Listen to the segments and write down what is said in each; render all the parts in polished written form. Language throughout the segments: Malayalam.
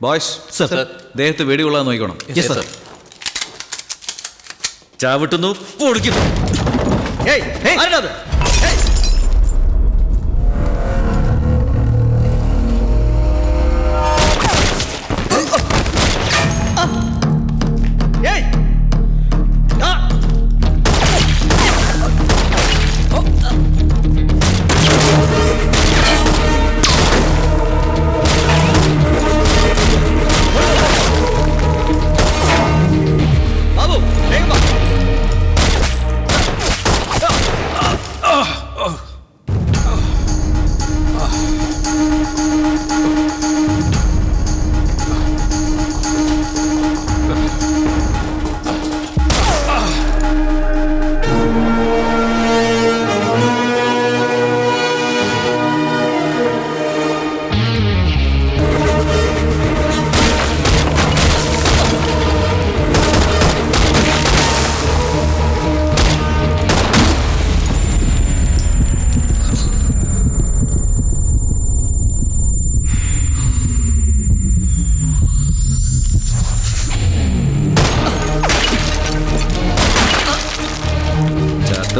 Boys sir. ദേഹത്ത് വെടികൊള്ളാൻ നോക്കണം. Yes sir. ചാവിട്ടുന്നു, പൊടിക്കുന്നു. ആരാണത്?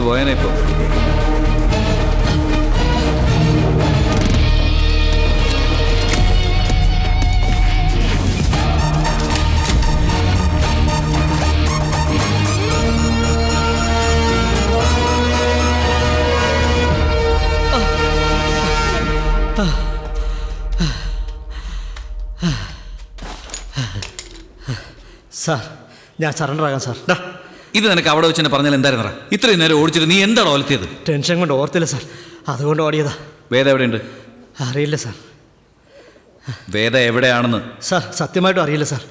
പോയനെ ഇപ്പൊ. സാർ, ഞാൻ സറണ്ടർ ആകാം സാർ. ഇത് നിനക്ക് അവിടെ വെച്ച് തന്നെ പറഞ്ഞാൽ എന്തായിരുന്നറ? ഇത്രയും നേരം ഓടിച്ചിട്ട് നീ എന്താണ് ഓലത്തിയത്? ടെൻഷൻ കൊണ്ട് ഓർത്തില്ല സാർ, അതുകൊണ്ട് ഓടിയതാ. വേദ എവിടെയുണ്ട്? അറിയില്ല സാർ. വേദ എവിടെയാണെന്ന്? സാർ, സത്യമായിട്ടും അറിയില്ല സാർ.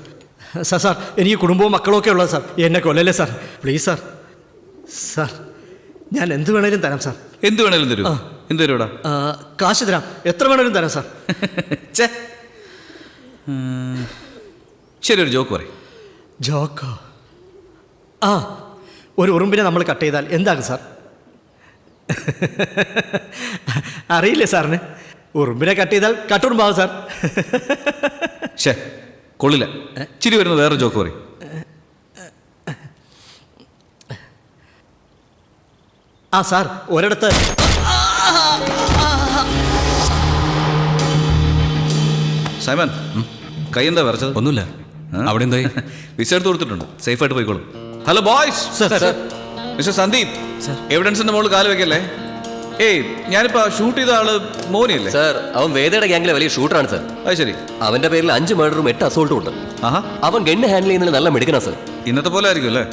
സാർ സാർ എനിക്ക് കുടുംബവും മക്കളും ഒക്കെ ഉള്ളത് സാർ. എന്നെ കൊല്ലല്ലേ സാർ, പ്ലീസ് സാർ. സാർ, ഞാൻ എന്ത് വേണേലും തരാം സാർ. എന്ത് വേണേലും തരൂ? എന്ത് തരൂടാ? കാശ് തരാം, എത്ര വേണേലും തരാം സാർ. ശരി, ഒരു ജോക്ക് പറയും. ജോക്കോ? ആ, ഒരു ഉറുമ്പിനെ നമ്മൾ കട്ട് ചെയ്താൽ എന്താകും സാർ? അറിയില്ലേ സാറിന്? ഉറുമ്പിനെ കട്ട് ചെയ്താൽ കട്ടുറുമ്പാകും സാർ. ശേ, കൊള്ളില്ല. ചിരി വരുന്ന വേറെ ജോക്ക് പറയും. ആ സാർ, ഒരിടത്ത് സൈമൻ, കൈ എന്താ വരച്ചത്? ഒന്നുമില്ല. അവിടെ എന്തായി? വിസ എടുത്ത് കൊടുത്തിട്ടുണ്ട്, സേഫായിട്ട് പോയിക്കോളും. Hello boys. മിസ്റ്റർ സന്ദീപ്, എവിഡൻസിന്റെ മുകളിൽ കാല് വെക്കല്ലേ. ഏയ്, ഞാനിപ്പോ ഷൂട്ട് ചെയ്ത ആള് മോനിയല്ലേ? സാർ, അവൻ വേദയുടെ ഗ്യാങ്ങിലെ വലിയ ഷൂട്ടറാണ് സാർ. അത് ശരി. അവന്റെ പേരിൽ 5 മർഡറും 8 അസോൾട്ടും ഉണ്ട്. ആഹാ, അവൻ ഗണ്ണ് ഹാൻഡിൽ ചെയ്യുന്നതിൽ നല്ല മിടുക്കനാ സാർ. ഇന്നത്തെ പോലെ ആയിരിക്കും അല്ലേ?